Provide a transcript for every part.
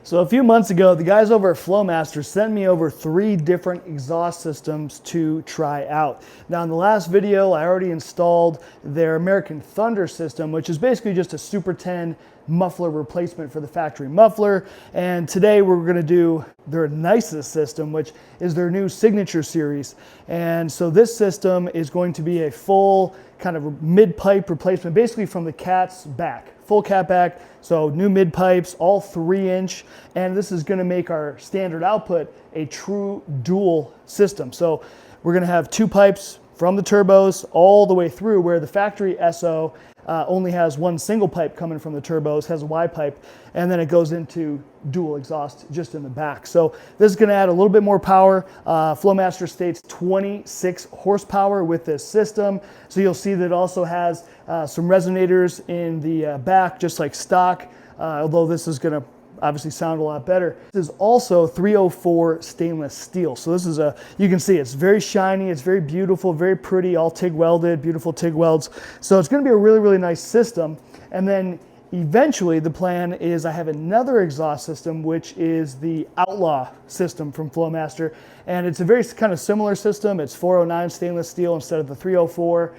So a few months ago, the guys over at Flowmaster sent me over 3 different exhaust systems to try out. Now in the last video, I already installed their American Thunder system, which is basically just a Super 10 muffler replacement for the factory muffler. And today we're gonna do their nicest system, which is their new Signature Series. And so this system is going to be a full kind of mid-pipe replacement, basically from the cat's back. Full Catback, so new mid pipes, all 3-inch, and this is gonna make our standard output a true dual system. So we're gonna have 2 pipes from the turbos all the way through, where the factory SO only has 1 single pipe coming from the turbos, has a Y pipe, and then it goes into dual exhaust just in the back. So this is gonna add a little bit more power. Flowmaster states 26 horsepower with this system. So you'll see that it also has some resonators in the back, just like stock, although this is gonna obviously sound a lot better. This is also 304 stainless steel. So this is you can see it's very shiny, it's very beautiful, very pretty, all TIG welded, beautiful TIG welds. So it's gonna be a really, really nice system. And then eventually the plan is I have another exhaust system, which is the Outlaw system from Flowmaster. And it's a very kind of similar system. It's 409 stainless steel instead of the 304.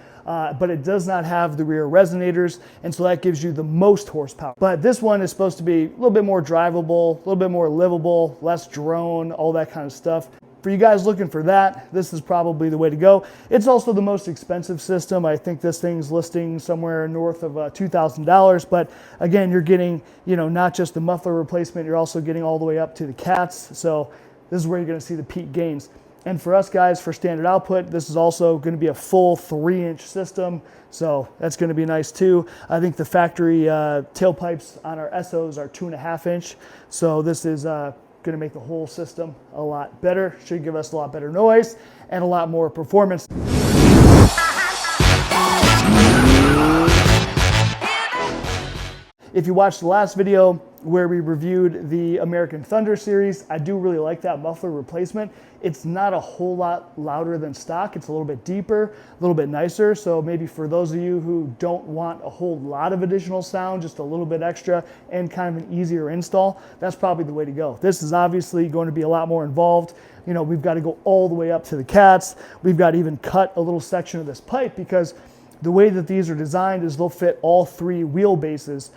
But it does not have the rear resonators, and so that gives you the most horsepower. But this one is supposed to be a little bit more drivable, a little bit more livable, less drone, all that kind of stuff. For you guys looking for that, this is probably the way to go. It's also the most expensive system. I think this thing's listing somewhere north of $2,000, but again, you're getting, not just the muffler replacement, you're also getting all the way up to the cats. So this is where you're gonna see the peak gains. And for us guys, for standard output, this is also going to be a full 3-inch system. So that's going to be nice too. I think the factory tailpipes on our SOs are 2.5-inch. So this is going to make the whole system a lot better. Should give us a lot better noise and a lot more performance. If you watched the last video where we reviewed the American Thunder series, I do really like that muffler replacement. It's not a whole lot louder than stock. It's a little bit deeper, a little bit nicer. So maybe for those of you who don't want a whole lot of additional sound, just a little bit extra and kind of an easier install, that's probably the way to go. This is obviously going to be a lot more involved. We've got to go all the way up to the cats. We've got to even cut a little section of this pipe because the way that these are designed is they'll fit all 3 wheelbases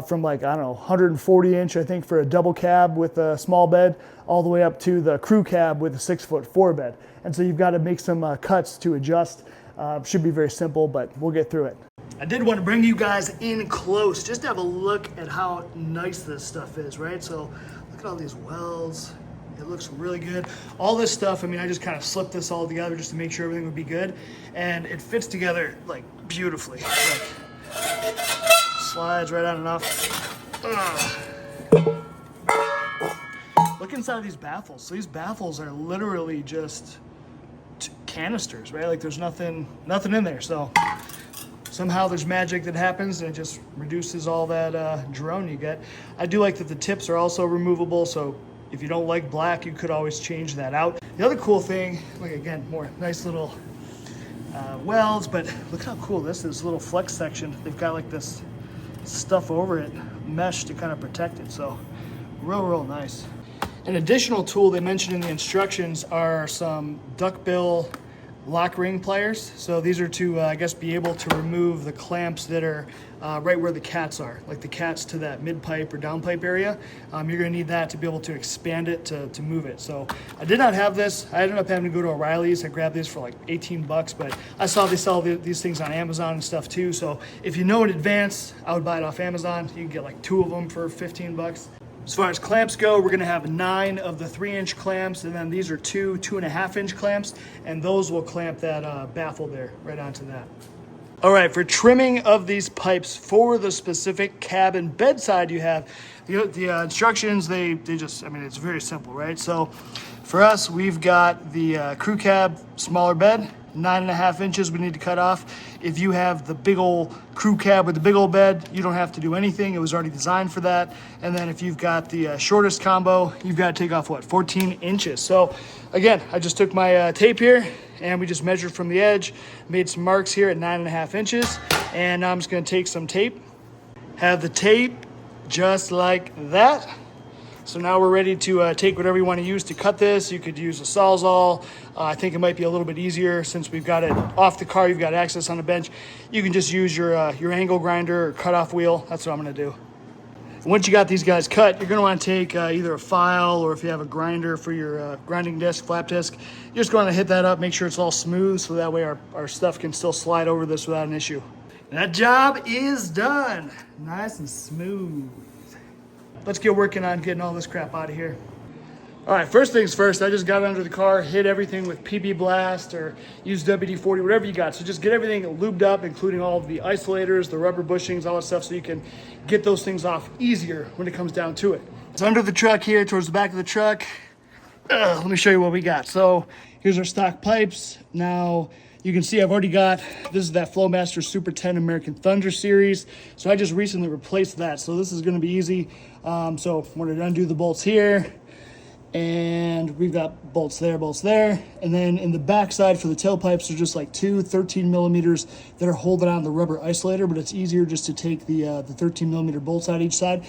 from 140-inch, I think, for a double cab with a small bed, all the way up to the crew cab with a 6-foot 4 bed. And so you've got to make some cuts to adjust. Should be very simple, but we'll get through it. I did want to bring you guys in close, just to have a look at how nice this stuff is, right? So look at all these welds. It looks really good. All this stuff, I just kind of slipped this all together just to make sure everything would be good. And it fits together beautifully. Slides right on and off. Look inside these baffles. So these baffles are literally just canisters, right? There's nothing in there. So somehow there's magic that happens and it just reduces all that drone you get. I do like that the tips are also removable. So if you don't like black, you could always change that out. The other cool thing, again, more nice little welds, but look how cool this is, little flex section. They've got this stuff over it, mesh to kind of protect it. So real nice. An additional tool they mentioned in the instructions are some duckbill lock ring pliers. So these are to, be able to remove the clamps that are right where the cats are, like the cats to that mid pipe or down pipe area. You're gonna need that to be able to expand it to move it. So I did not have this. I ended up having to go to O'Reilly's. I grabbed these for $18, but I saw they sell these things on Amazon and stuff too. So if you know in advance, I would buy it off Amazon. You can get 2 of them for $15. As far as clamps go, we're gonna have 9 of the 3-inch clamps, and then these are 2 2.5-inch clamps, and those will clamp that baffle there right onto that. All right, for trimming of these pipes for the specific cabin bedside you have, the instructions, they just, it's very simple, right? So for us, we've got the crew cab, smaller bed, 9.5 inches we need to cut off. If you have the big old crew cab with the big old bed, you don't have to do anything. It was already designed for that. And then if you've got the shortest combo, you've got to take off 14 inches. So again, I just took my tape here and we just measured from the edge, made some marks here at 9.5 inches. And now I'm just gonna take some tape, have the tape just like that. So now we're ready to take whatever you want to use to cut this. You could use a Sawzall. I think it might be a little bit easier since we've got it off the car, you've got access on the bench. You can just use your angle grinder or cutoff wheel. That's what I'm gonna do. Once you got these guys cut, you're gonna wanna take either a file, or if you have a grinder for your grinding disc, flap disc, you're just gonna hit that up, make sure it's all smooth, so that way our stuff can still slide over this without an issue. That job is done. Nice and smooth. Let's get working on getting all this crap out of here. All right, first things first, I just got under the car, hit everything with PB Blast or use WD-40, whatever you got. So just get everything lubed up, including all of the isolators, the rubber bushings, all that stuff, so you can get those things off easier when it comes down to it. It's under the truck here, towards the back of the truck. Let me show you what we got. So here's our stock pipes. Now, you can see I've already got, this is that Flowmaster Super 10 American Thunder Series. So I just recently replaced that. So this is gonna be easy. So I'm gonna undo the bolts here, and we've got bolts there. And then in the back side for the tailpipes, there's just like two 13 millimeters that are holding on the rubber isolator, but it's easier just to take the 13 millimeter bolts out each side.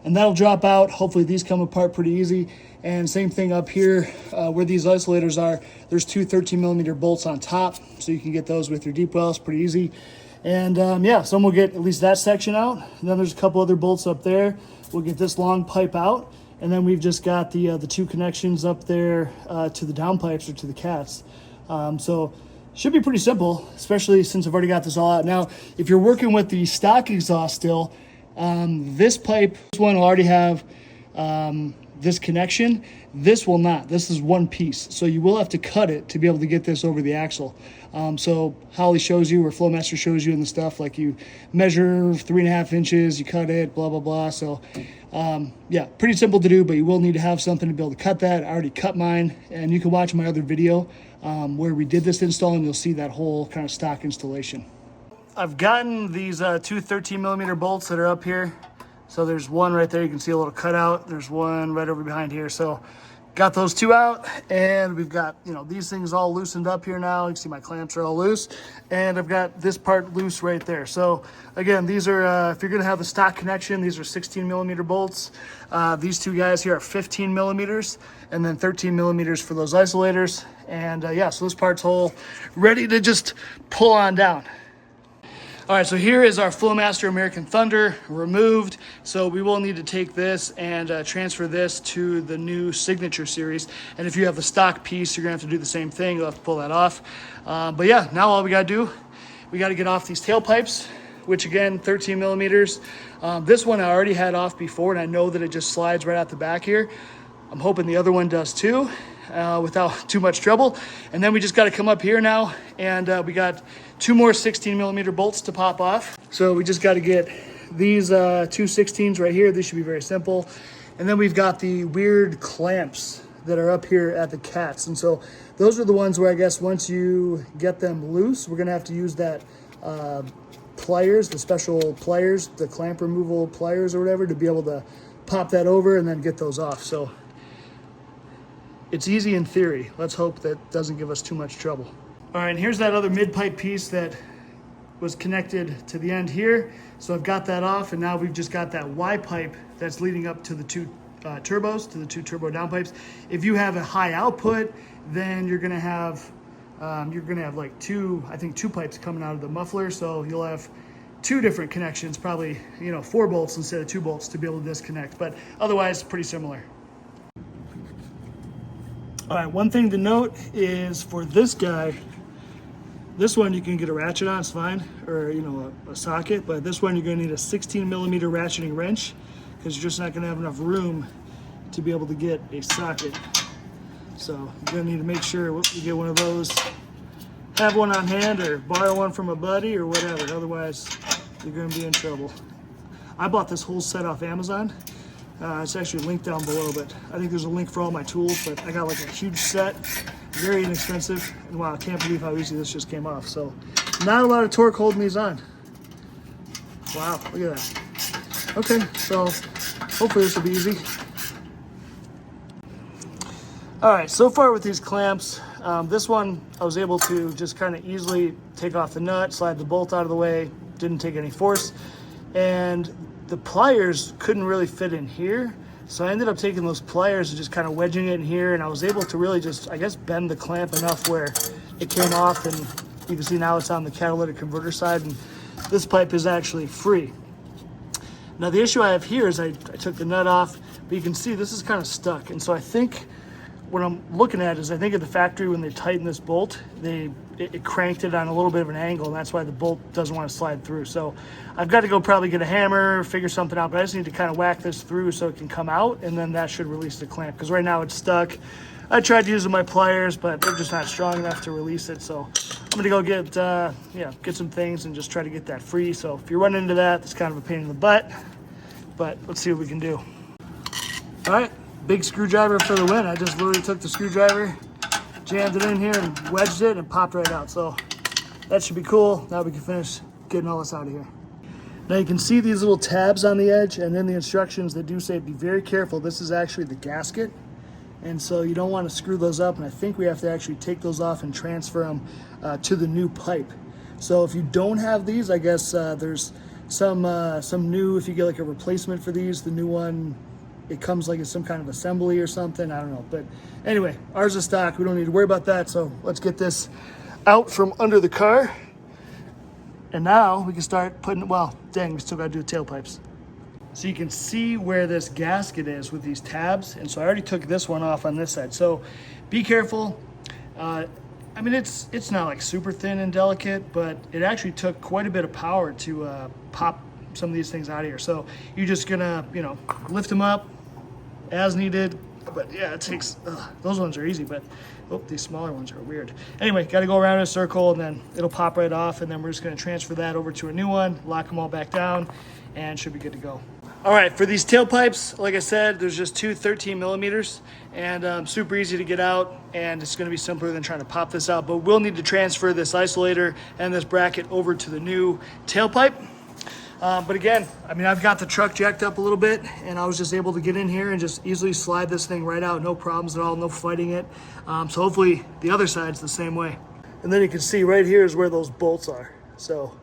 And that'll drop out. Hopefully these come apart pretty easy. And same thing up here where these isolators are, there's two 13 millimeter bolts on top, so you can get those with your deep wells pretty easy. And yeah, so we'll get at least that section out. And then there's a couple other bolts up there. We'll get this long pipe out. And then we've just got the two connections up there to the downpipes or to the cats. So should be pretty simple, especially since I've already got this all out. Now, if you're working with the stock exhaust still, this pipe, this one will already have this connection. This will not. This is one piece. So you will have to cut it to be able to get this over the axle. So Holly shows you, or Flowmaster shows you in the stuff, like you measure 3.5 inches, you cut it, blah, blah, blah. So yeah, pretty simple to do, but you will need to have something to be able to cut that. I already cut mine, and you can watch my other video where we did this install, and you'll see that whole kind of stock installation. I've gotten these two 13 millimeter bolts that are up here. So there's one right there, you can see a little cutout. There's one right over behind here. So got those two out, and we've got, you know, these things all loosened up here now. You can see my clamps are all loose, and I've got this part loose right there. So again, these are, if you're gonna have the stock connection, these are 16 millimeter bolts. These two guys here are 15 millimeters, and then 13 millimeters for those isolators. And yeah, so this part's all ready to just pull on down. All right, so here is our Flowmaster American Thunder removed. So we will need to take this and transfer this to the new Signature Series. And if you have the stock piece, you're gonna have to do the same thing. You'll have to pull that off. But yeah, now all we gotta do, we gotta get off these tailpipes, which again, 13 millimeters. This one I already had off before, and I know that it just slides right out the back here. I'm hoping the other one does too, without too much trouble. And then we just gotta come up here now, and we got two more 16 millimeter bolts to pop off. So we just gotta get these two 16s right here. These should be very simple. And then we've got the weird clamps that are up here at the cats. And so those are the ones where I guess once you get them loose, we're gonna have to use that pliers, the special pliers, the clamp removal pliers or whatever, to be able to pop that over and then get those off. So it's easy in theory. Let's hope that doesn't give us too much trouble. All right, and here's that other mid-pipe piece that was connected to the end here. So I've got that off, and now we've just got that Y pipe that's leading up to the two turbos, to the two turbo downpipes. If you have a high output, then you're gonna have like two pipes coming out of the muffler. So you'll have two different connections, probably, you know, 4 bolts instead of 2 bolts to be able to disconnect, but otherwise pretty similar. All right, one thing to note is for this guy, this one you can get a ratchet on, it's fine, or, you know, a socket, but this one you're gonna need a 16 millimeter ratcheting wrench, because you're just not gonna have enough room to be able to get a socket. So you're gonna need to make sure you get one of those, have one on hand, or borrow one from a buddy or whatever, otherwise you're gonna be in trouble. I bought this whole set off Amazon. It's actually linked down below, but I think there's a link for all my tools, but I got like a huge set, very inexpensive. And wow, I can't believe how easy this just came off. So not a lot of torque holding these on. Wow, look at that. Okay, so hopefully this will be easy. All right, so far with these clamps, this one I was able to just kind of easily take off the nut, slide the bolt out of the way, didn't take any force. And the pliers couldn't really fit in here, So I ended up taking those pliers and just kind of wedging it in here, and I was able to really just, I guess, bend the clamp enough where it came off, and you can see now it's on the catalytic converter side, and this pipe is actually free. Now the issue I have here is I took the nut off, but you can see this is kind of stuck, and so I think what I'm looking at is I think at the factory when they tightened this bolt, it cranked it on a little bit of an angle, and that's why the bolt doesn't want to slide through. So I've got to go probably get a hammer, figure something out, but I just need to kind of whack this through so it can come out, and then that should release the clamp, because right now it's stuck. I tried using my pliers, but they're just not strong enough to release it. So I'm gonna go get some things and just try to get that free. So if you run into that, it's kind of a pain in the butt, but let's see what we can do. All right, big screwdriver for the win. I just literally took the screwdriver, jammed it in here and wedged it, and it popped right out. So that should be cool. Now we can finish getting all this out of here. Now you can see these little tabs on the edge, and then the instructions that do say be very careful. This is actually the gasket. And so you don't want to screw those up, and I think we have to actually take those off and transfer them to the new pipe. So if you don't have these, I guess there's some new, if you get like a replacement for these, the new one, it comes like it's some kind of assembly or something, I don't know. But anyway, ours is stock, we don't need to worry about that. So let's get this out from under the car. And now we can start putting, well, dang, we still gotta do the tailpipes. So you can see where this gasket is with these tabs. And so I already took this one off on this side. So be careful. I mean, it's not like super thin and delicate, but it actually took quite a bit of power to pop some of these things out of here. So you're just gonna, lift them up as needed. But yeah, it takes, those ones are easy, but these smaller ones are weird. Anyway, gotta go around in a circle, and then it'll pop right off, and then we're just gonna transfer that over to a new one, lock them all back down, and should be good to go. All right, for these tailpipes, like I said, there's just two 13 millimeters, and super easy to get out, and it's gonna be simpler than trying to pop this out, but we'll need to transfer this isolator and this bracket over to the new tailpipe. But again, I mean, I've got the truck jacked up a little bit, and I was just able to get in here and just easily slide this thing right out, no problems at all, no fighting it. So hopefully the other side's the same way. And then you can see right here is where those bolts are. So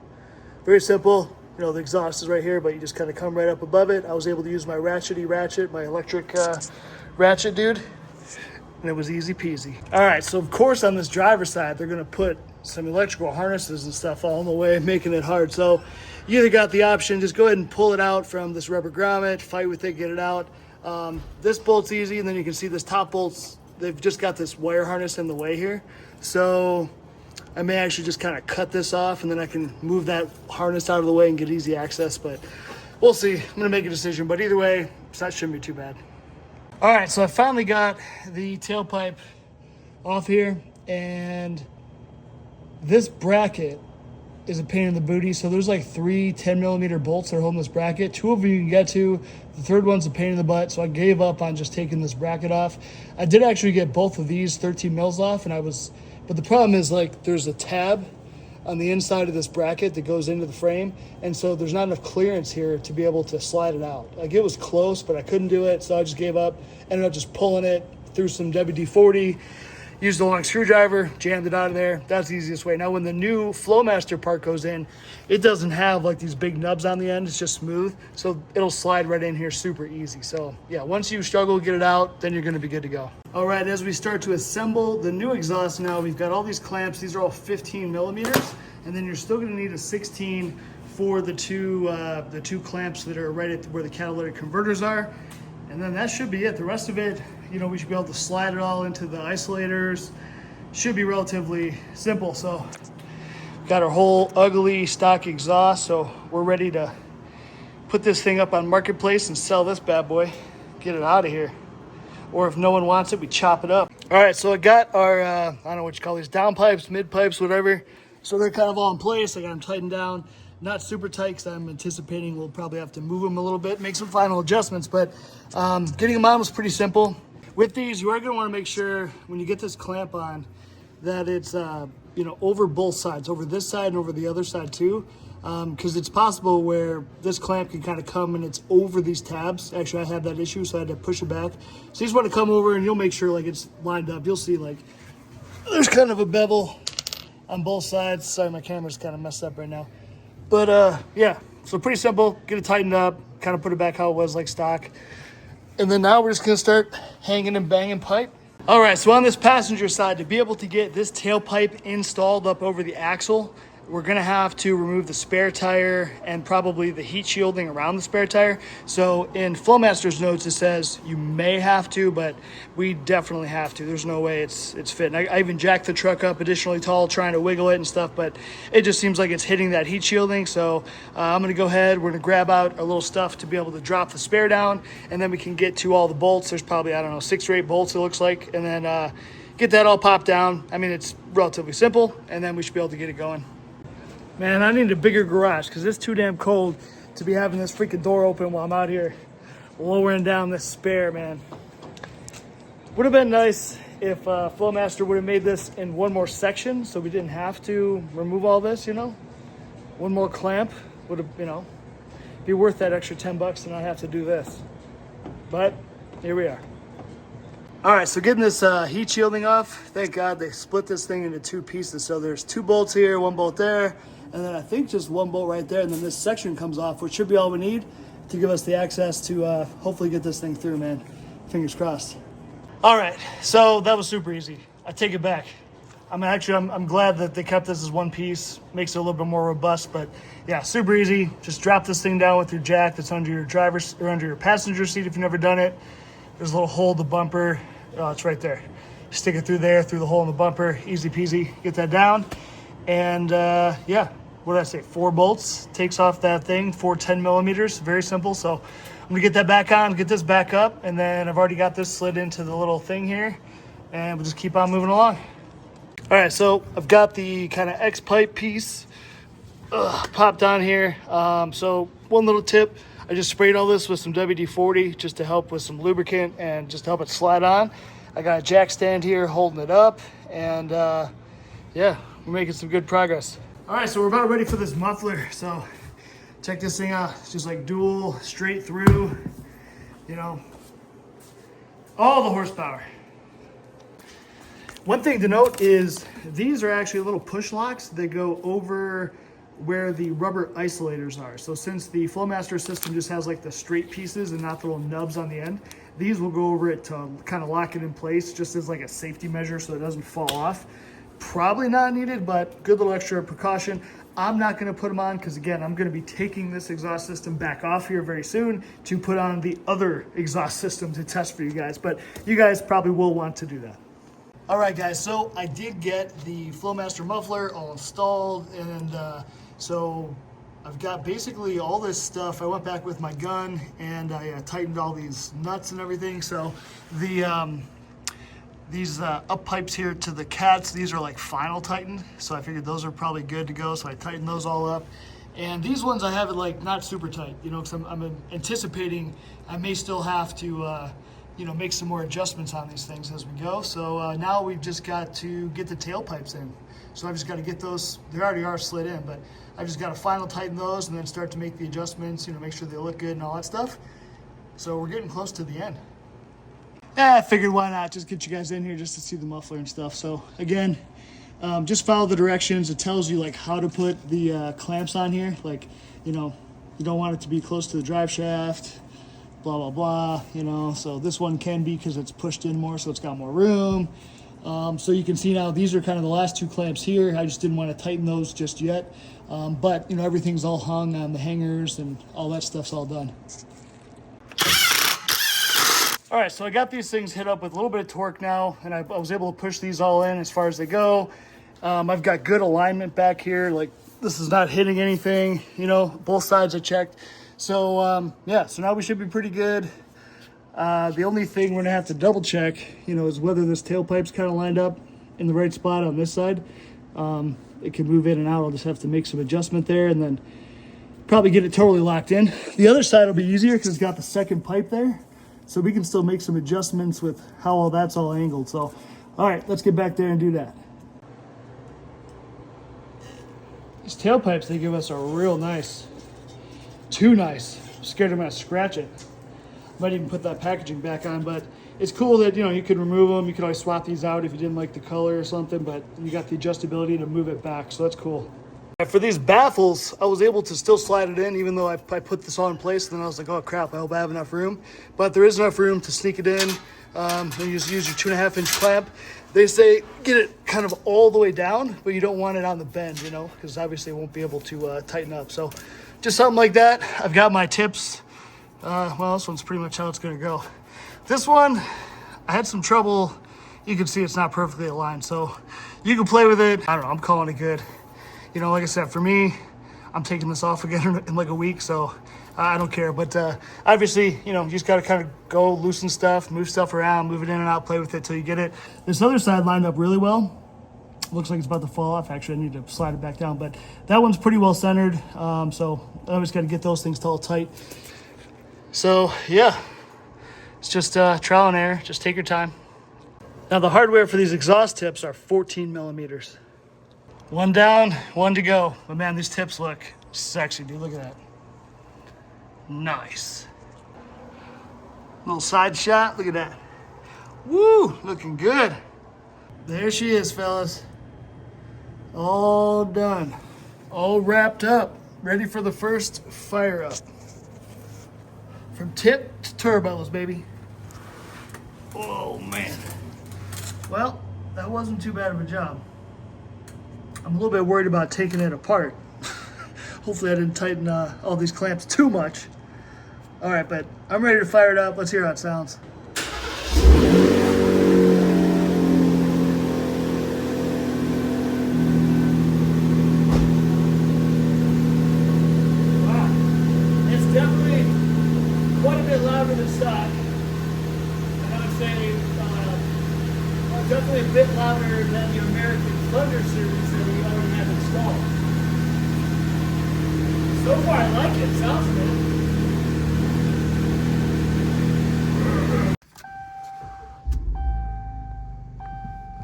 very simple. The exhaust is right here, but you just kind of come right up above it. I was able to use my ratchet, my electric ratchet dude, and it was easy peasy. All right, so of course on this driver's side, they're gonna put some electrical harnesses and stuff all in the way, making it hard. So you either got the option, just go ahead and pull it out from this rubber grommet, fight with it, get it out. This bolt's easy, and then you can see this top bolt's, they've just got this wire harness in the way here. So I may actually just kind of cut this off, and then I can move that harness out of the way and get easy access, but we'll see. I'm gonna make a decision, but either way, that shouldn't be too bad. All right, so I finally got the tailpipe off here, and this bracket is a pain in the booty. So there's like 3 10 millimeter bolts that are holding this bracket. 2 of them you can get to. The third one's a pain in the butt, so I gave up on just taking this bracket off. I did actually get both of these 13 mils off, but the problem is, like, there's a tab on the inside of this bracket that goes into the frame, and so there's not enough clearance here to be able to slide it out. Like, it was close, but I couldn't do it, so I just gave up. Ended up just pulling it through some WD-40, used a long screwdriver, jammed it out of there. That's the easiest way. Now, when the new Flowmaster part goes in, it doesn't have like these big nubs on the end. It's just smooth, so it'll slide right in here super easy. So yeah, once you struggle to get it out, then you're gonna be good to go. All right, as we start to assemble the new exhaust now, we've got all these clamps. These are all 15 millimeters, and then you're still gonna need a 16 for the two clamps that are right at where the catalytic converters are. And then that should be it. The rest of it, we should be able to slide it all into the isolators. Should be relatively simple. So got our whole ugly stock exhaust, so we're ready to put this thing up on Marketplace and sell this bad boy, get it out of here. Or if no one wants it, we chop it up. All right, so I got our, I don't know what you call these, down pipes, mid pipes, whatever. So they're kind of all in place. I got them tightened down. Not super tight, because I'm anticipating we'll probably have to move them a little bit, make some final adjustments, but getting them on was pretty simple. With these, you are going to want to make sure when you get this clamp on that it's over both sides, over this side and over the other side too, because it's possible where this clamp can kind of come and it's over these tabs. Actually, I had that issue, so I had to push it back. So you just want to come over and you'll make sure like it's lined up. You'll see like there's kind of a bevel on both sides. Sorry, my camera's kind of messed up right now. But yeah, so pretty simple. Get it tightened up, kind of put it back how it was, like stock. And then now we're just gonna start hanging and banging pipe. All right, so on this passenger side, to be able to get this tailpipe installed up over the axle, we're gonna have to remove the spare tire and probably the heat shielding around the spare tire. So in Flowmaster's notes, it says you may have to, but we definitely have to. There's no way it's fitting. I even jacked the truck up additionally tall, trying to wiggle it and stuff, but it just seems like it's hitting that heat shielding. So I'm gonna go ahead, we're gonna grab out a little stuff to be able to drop the spare down, and then we can get to all the bolts. There's probably, I don't know, 6 or 8 bolts it looks like, and then get that all popped down. I mean, it's relatively simple, and then we should be able to get it going. Man, I need a bigger garage because it's too damn cold to be having this freaking door open while I'm out here lowering down this spare, man. Would have been nice if Flowmaster would have made this in one more section so we didn't have to remove all this, you know? One more clamp would have, you know, be worth that extra 10 bucks and not have to do this. But here we are. All right, so getting this heat shielding off, thank God they split this thing into 2 pieces. So there's 2 bolts here, 1 bolt there, and then I think just 1 bolt right there, and then this section comes off, which should be all we need to give us the access to hopefully get this thing through, man. Fingers crossed. All right, so that was super easy. I take it back. I'm glad that they kept this as one piece. Makes it a little bit more robust, but yeah, super easy. Just drop this thing down with your jack that's under your driver's or under your passenger seat if you've never done it. There's a little hole in the bumper. Oh, it's right there. Stick it through there, through the hole in the bumper. Easy peasy. Get that down. And yeah, what did I say? 4 bolts. Takes off that thing. 4 10 millimeters. Very simple. So I'm gonna get that back on, get this back up, and then I've already got this slid into the little thing here, and we'll just keep on moving along. All right, so I've got the kind of X pipe piece popped on here. So one little tip, I just sprayed all this with some WD-40 just to help with some lubricant and just to help it slide on. I got a jack stand here holding it up, and yeah, we're making some good progress. All right, so we're about ready for this muffler. So check this thing out. It's just like dual, straight through, you know, all the horsepower. One thing to note is these are actually little push locks that go over where the rubber isolators are. So since the Flowmaster system just has like the straight pieces and not the little nubs on the end, these will go over it to kind of lock it in place just as like a safety measure so it doesn't fall off. Probably not needed, but good little extra precaution. I'm not gonna put them on because again, I'm gonna be taking this exhaust system back off here very soon to put on the other exhaust system to test for you guys, but you guys probably will want to do that. All right, guys, so I did get the Flowmaster muffler all installed, and so I've got basically all this stuff. I went back with my gun and I tightened all these nuts and everything. So the these up pipes here to the cats, these are like final tightened. So I figured those are probably good to go. So I tightened those all up. And these ones I have it like not super tight, you know, because I'm anticipating I may still have to you know, make some more adjustments on these things as we go. So now we've just got to get the tailpipes in. So I've just got to get those, they already are slid in, but I've just got to final tighten those and then start to make the adjustments, you know, make sure they look good and all that stuff. So we're getting close to the end. I figured why not just get you guys in here just to see the muffler and stuff. So again, just follow the directions. It tells you like how to put the clamps on here. Like, you know, you don't want it to be close to the drive shaft, blah, blah, blah, you know. So this one can be because it's pushed in more, so it's got more room. So you can see now these are kind of the last 2 clamps here. I just didn't want to tighten those just yet. But, you know, everything's all hung on the hangers and all that stuff's all done. All right, so I got these things hit up with a little bit of torque now, and I was able to push these all in as far as they go. I've got good alignment back here. Like, this is not hitting anything, you know, both sides I checked. So yeah, so now we should be pretty good. The only thing we're gonna have to double check, you know, is whether this tailpipe's kind of lined up in the right spot on this side. It can move in and out. I'll just have to make some adjustment there and then probably get it totally locked in. The other side will be easier because it's got the second pipe there. So we can still make some adjustments with how all that's all angled. So, all right, let's get back there and do that. These tailpipes they give us are real nice. Too nice. I'm scared I'm gonna scratch it. Might even put that packaging back on, but it's cool that, you know, you could remove them. You could always swap these out if you didn't like the color or something, but you got the adjustability to move it back, so that's cool. For these baffles, I was able to still slide it in, even though I put this all in place. And then I was like, oh crap, I hope I have enough room. But there is enough room to sneak it in. And you just use your 2.5-inch clamp. They say get it kind of all the way down, but you don't want it on the bend, you know, because obviously it won't be able to tighten up. So just something like that. I've got my tips. Well, this one's pretty much how it's going to go. This one, I had some trouble. You can see it's not perfectly aligned, so you can play with it. I don't know, I'm calling it good. You know, like I said, for me, I'm taking this off again in like a week, so I don't care. But obviously, you know, you just got to kind of go loosen stuff, move stuff around, move it in and out, play with it till you get it. This other side lined up really well. Looks like it's about to fall off. Actually, I need to slide it back down, but that one's pretty well centered. So I always got to get those things all tight. So yeah, it's just trial and error. Just take your time. Now the hardware for these exhaust tips are 14 millimeters. One down, one to go. But man, these tips look sexy, dude. Look at that. Nice. Little side shot. Look at that. Woo, looking good. There she is, fellas. All done. All wrapped up. Ready for the first fire up. From tip to turbos, baby. Oh, man. Well, that wasn't too bad of a job. I'm a little bit worried about taking it apart. Hopefully I didn't tighten all these clamps too much. All right, but I'm ready to fire it up. Let's hear how it sounds. Wow, it's definitely quite a bit louder than stock. And I would say definitely a bit louder than the American Thunder Series that we already have installed. So far, I like it. Sounds good.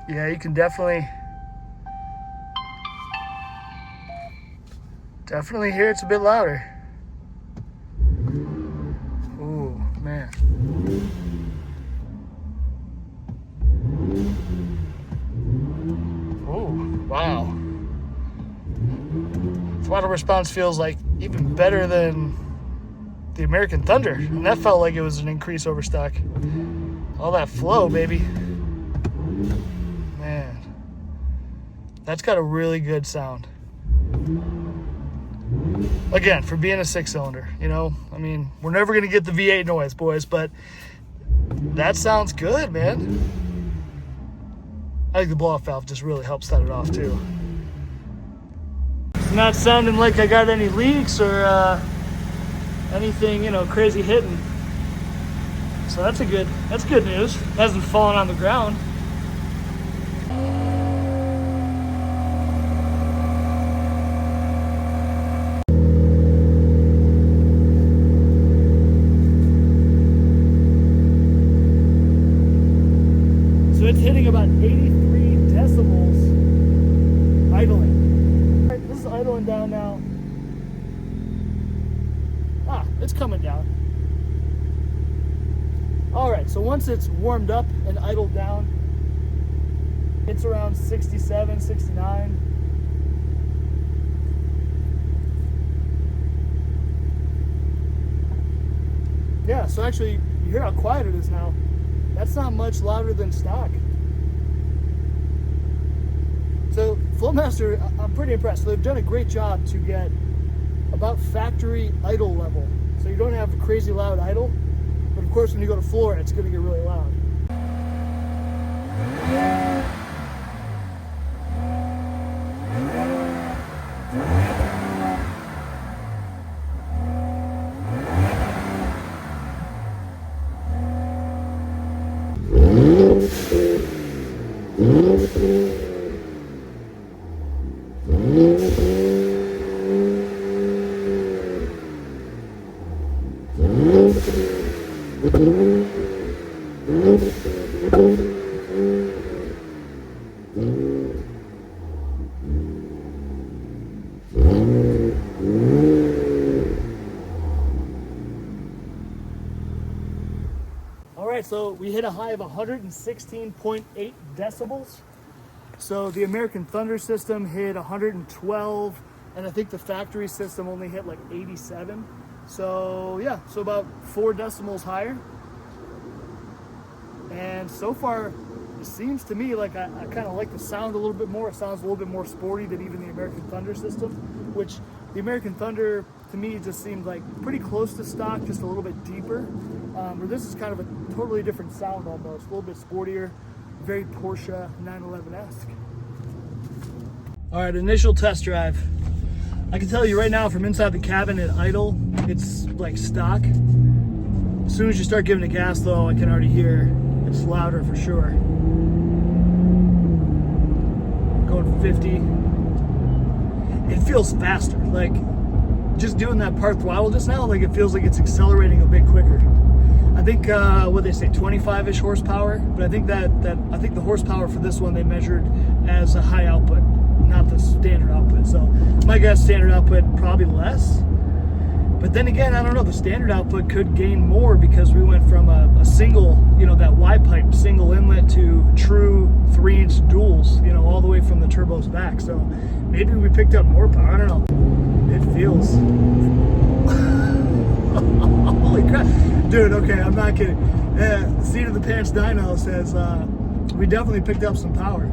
Yeah, you can definitely hear it's a bit louder. Ooh, man. Wow. Throttle response feels like even better than the American Thunder. And that felt like it was an increase over stock. All that flow, baby. Man. That's got a really good sound. Again, for being a 6-cylinder, you know, I mean, we're never going to get the V8 noise, boys, but that sounds good, man. I think the blow-off valve just really helps set it off too. It's not sounding like I got any leaks or anything, you know, crazy hitting. So that's good news. It hasn't fallen on the ground. So it's hitting about 83 decibels idling. All right, this is idling down now. It's coming down. All right, so once it's warmed up and idled down, it's around 67, 69. Yeah, so actually, you hear how quiet it is now. That's not much louder than stock. So Flowmaster, I'm pretty impressed. They've done a great job to get about factory idle level. So you don't have a crazy loud idle, but of course when you go to floor, it's going to get really loud. All right, so we hit a high of 116.8 decibels. So the American Thunder system hit 112, and I think the factory system only hit like 87. So yeah, so about 4 decibels higher. And so far, it seems to me like I kind of like the sound a little bit more. It sounds a little bit more sporty than even the American Thunder system, which the American Thunder to me just seemed like pretty close to stock, just a little bit deeper. Where this is kind of a totally different sound almost, a little bit sportier, very Porsche 911-esque. All right, initial test drive. I can tell you right now from inside the cabin at idle, it's like stock. As soon as you start giving it gas though, I can already hear it's louder for sure. Going 50. It feels faster. Like just doing that part throttle just now, like it feels like it's accelerating a bit quicker. I think what they say, 25-ish horsepower, but I think the horsepower for this one they measured as a high output, not the standard output. So my guess standard output probably less. But then again, I don't know, the standard output could gain more because we went from a single, you know, that Y-pipe single inlet to true 3-inch duals, you know, all the way from the turbos back. So maybe we picked up more power, I don't know. It feels, holy crap. Dude, okay, I'm not kidding. Seat of the Pants Dyno says we definitely picked up some power.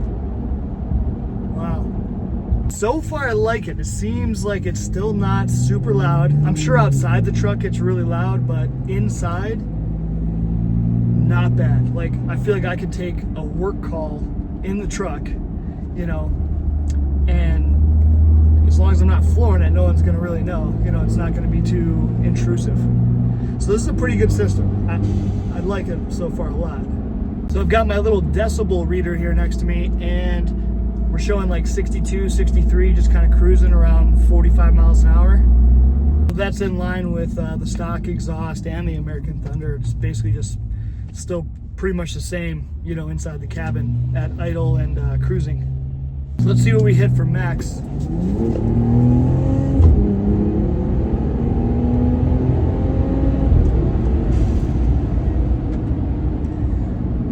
Wow. So far I like it. It seems like it's still not super loud. I'm sure outside the truck it's really loud, but inside, not bad. Like, I feel like I could take a work call in the truck, you know, and as long as I'm not flooring it, no one's gonna really know. You know, it's not gonna be too intrusive. So this is a pretty good system. I like it so far a lot. So I've got my little decibel reader here next to me, and we're showing like 62, 63, just kind of cruising around 45 miles an hour. That's in line with the stock exhaust and the American Thunder. It's basically just still pretty much the same, you know, inside the cabin at idle and cruising. So let's see what we hit for max.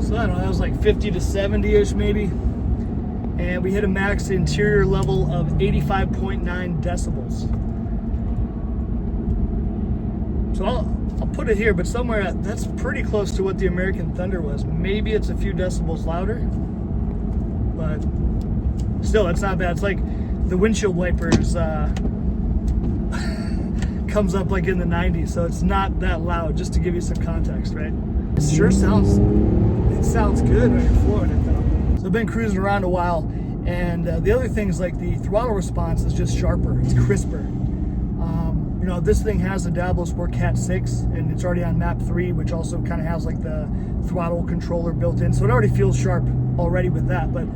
So I don't know, that was like 50 to 70-ish maybe. And we hit a max interior level of 85.9 decibels. So I'll put it here, but somewhere that's pretty close to what the American Thunder was. Maybe it's a few decibels louder, but still, it's not bad. It's like the windshield wipers comes up like in the 90s, so it's not that loud, just to give you some context, right? It sure sounds good when you're flooring it though. So I've been cruising around a while, and the other thing is like the throttle response is just sharper, it's crisper. You know, this thing has the Diablo Sport Cat 6, and it's already on map 3, which also kind of has like the throttle controller built in, so it already feels sharp already with that. But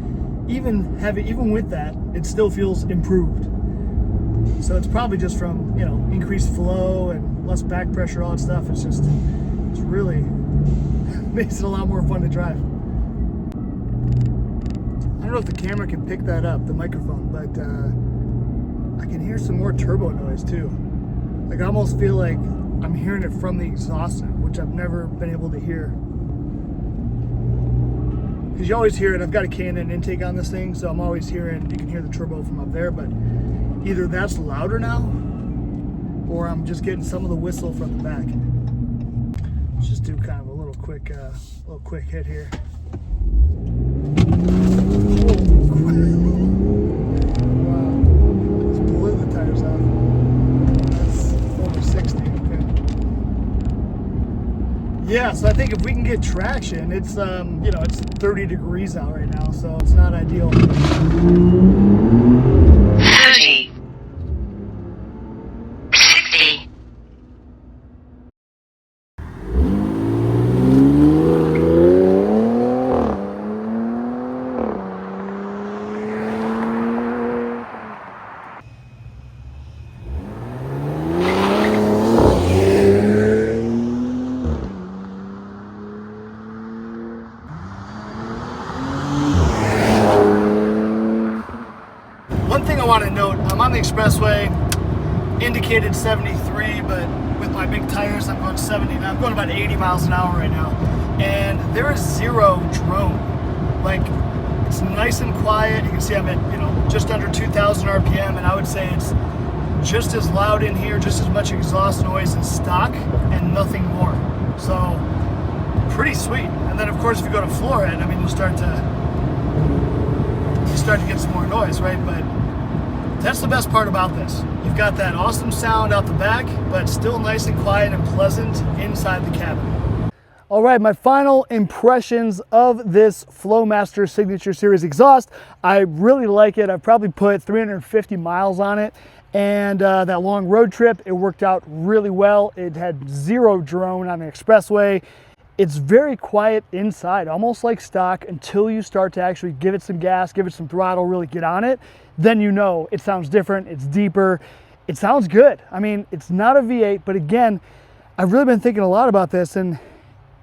even with that, it still feels improved. So it's probably just from, you know, increased flow and less back pressure, all that stuff. It's really makes it a lot more fun to drive. I don't know if the camera can pick that up, the microphone, but I can hear some more turbo noise too. Like I almost feel like I'm hearing it from the exhaust now, which I've never been able to hear. Because you always hear it. I've got a K&N intake on this thing, so I'm always hearing, you can hear the turbo from up there, but either that's louder now, or I'm just getting some of the whistle from the back. Let's just do kind of a little quick hit here. Wow, just blew the tires off. That's over 60, okay. Yeah, so I think if we can get traction, it's you know, it's 30 degrees out right now, so it's not ideal. 30. 60. One thing I want to note, I'm on the expressway, indicated 73, but with my big tires, I'm going 70. Now I'm going about 80 miles an hour right now, and there is zero drone. Like, it's nice and quiet. You can see I'm at, you know, just under 2,000 RPM, and I would say it's just as loud in here, just as much exhaust noise as stock, and nothing more. So, pretty sweet. And then of course, if you go to floor it, I mean, you start to get some more noise, right? But that's the best part about this. You've got that awesome sound out the back, but still nice and quiet and pleasant inside the cabin. All right, my final impressions of this Flowmaster Signature Series exhaust. I really like it. I've probably put 350 miles on it, and that long road trip, it worked out really well. It had zero drone on the expressway. It's very quiet inside, almost like stock, until you start to actually give it some gas, give it some throttle, really get on it. Then you know it sounds different, it's deeper, it sounds good. I mean, it's not a V8, but again, I've really been thinking a lot about this, and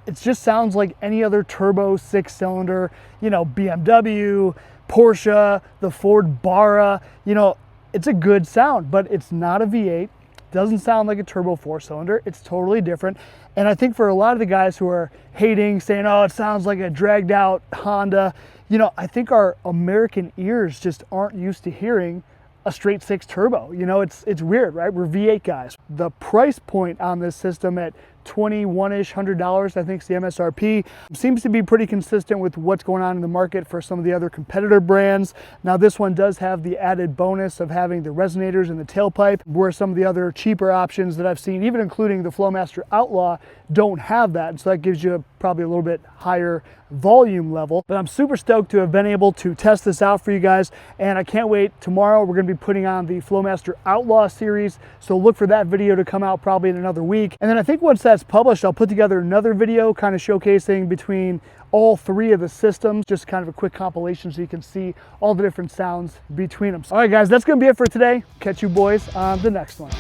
it just sounds like any other turbo 6-cylinder, you know, BMW, Porsche, the Ford Barra, you know, it's a good sound, but it's not a V8. Doesn't sound like a turbo 4-cylinder. It's totally different. And I think for a lot of the guys who are hating, saying, oh, it sounds like a dragged out Honda, you know, I think our American ears just aren't used to hearing a straight 6 turbo. You know, it's weird, right? We're V8 guys. The price point on this system at $21-ish, $100, I think is the MSRP. Seems to be pretty consistent with what's going on in the market for some of the other competitor brands. Now this one does have the added bonus of having the resonators and the tailpipe, where some of the other cheaper options that I've seen, even including the Flowmaster Outlaw, don't have that. And so that gives you probably a little bit higher volume level. But I'm super stoked to have been able to test this out for you guys, and I can't wait. Tomorrow we're going to be putting on the Flowmaster Outlaw series, so look for that video to come out probably in another week. And then I think once that's published, I'll put together another video kind of showcasing between all 3 of the systems, just kind of a quick compilation so you can see all the different sounds between them. All right guys, that's going to be it for today. Catch you boys on the next one.